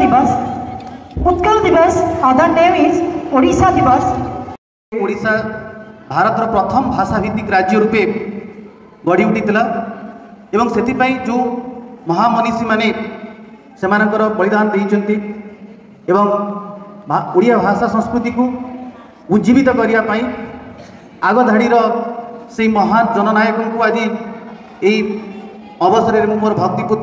दिवस. उत्कल दिवस other name is Odisha दिवस. ओडिशा भारत प्रथम भाषा भित्तिक राज्य रूपे गढ़ी उठीला एवं से जो महामनीषी माने सेमानकर बलिदान देइचंती एवं ओडिया भाषा संस्कृति को उज्जीवित करने आगधाड़ीर से महान जननायक को आज यही अवसर में मोर भक्तिपूत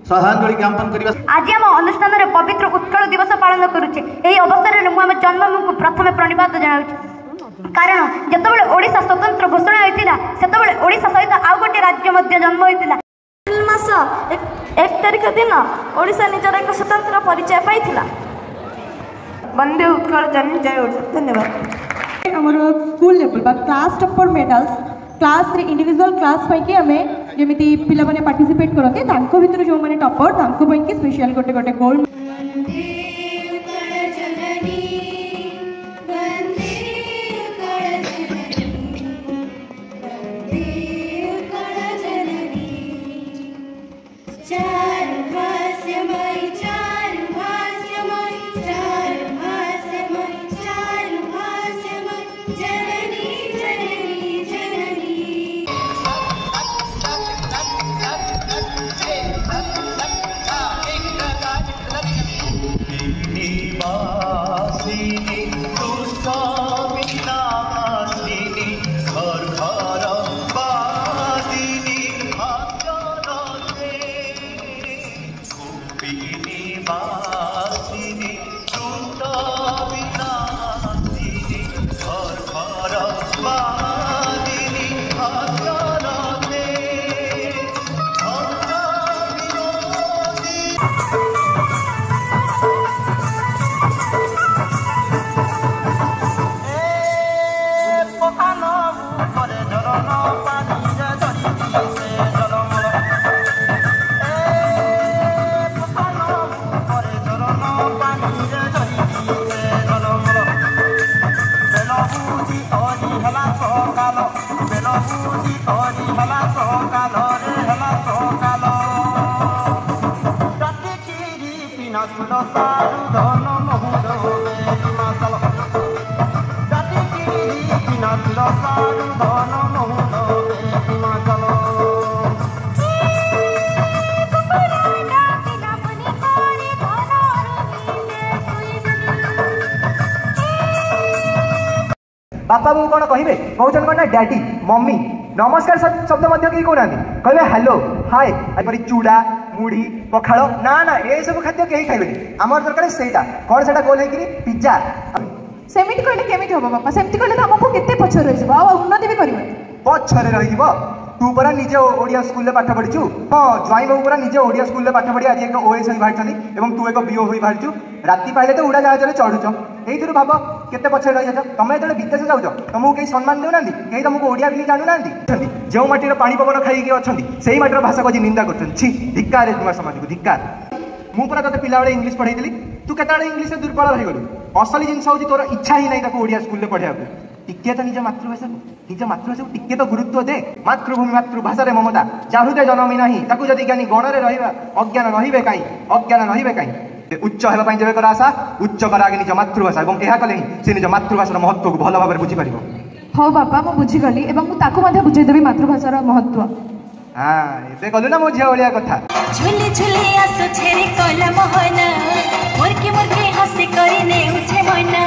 श्रद्धांजलि ज्ञापन करवा. आज आम अनुष्ठान में पवित्र उत्कल दिवस पालन करुचे. यही अवसर में मुझे जन्मभूमि को प्रथम प्रणिपात जनाऊँ कारण जितेबाला ओडिशा स्वतंत्र घोषणा होता से ओडिशा सहित आउ गोटे राज्य जन्म होता. मास 1 तारिख दिन ओडिशा निजर एक स्वतंत्र परिचय पाइथिला. वंदे उत्कल जननी जय ओडिशा. धन्यवाद. आमर स्कूल लेवल बा क्लास टॉपर मेडल्स क्लास रे इंडिविजुअल क्लास पई के हमें जेमिति पिला माने पार्टिसिपेट करके तांको भितर जो माने टॉपर तांको पई के स्पेशल गोटे गोटे गोल्ड बापा बो कौन कहे कहते कौन ना डैडी मम्मी नमस्कार शब्द कहीं कहना कहे हेलो हाय एपरी चूड़ा मुढ़ी पखाड़ ना ना ये सब खाद्य कहीं खाइबे आमर दरकार सेटा कौन से गोल है पिज्जा सेमिति कहले केमिति होबो बापा सेमिति कहले हमको केते पछर रहि जबो आ उन्नति भी करबो पछरे रहि जबो तू परा निजे ओडिया स्कूल में पाठ पढ़ीचु हाँ ज्वाई बाबू परा निजे ओडिया स्कूल में पाठ पढ़ी आज एक ओएस बाहर एवं तू एक बीओ हो बाहर राति पाइले तो उड़ा जहाज चढ़ुच यही भाव केते पछरे रही जाच तुम जो विदेश जाऊच तुमको कहीं सम्मान देना कहीं तुमको ओडिया भी जानू ना जो माटीर पानी पवन खाई अच्छा से माटीर भाषा को निंदा कर धिक्कार तुम समाज को धिक्कार मुझे पूरा तेज पिला इंग्लीश पढ़ाई तू केत इंग्लीश दुर्बल रही गलु असली जिनस हूँ तोर इच्छा ही नहीं ओडिया स्कूल में पढ़ाया टिके तो निज मातृभाषा को टिके तो गुरुत्व दे मातृभूमि मातृभाषा ममता जाहृदे जनमी नहीं जदि ज्ञानी गणरे रहा अज्ञान रही कहीं अज्ञान रही कहीं उच्च होगापी जब कर आशा उच्च कर आगे निज मातृभाषा और यह कले से निज मातृभाषार महत्व को भल भाव बुझीपार. हाँ बापा मुझे बुझीगली और बुझेदेवी मातृभाषार महत्व. हाँ ये कलु ना मो झिया भाया कथा झुली झुली आसो छेरी कला मोहना मुर्की मुर्की हसी करी ने उठे मना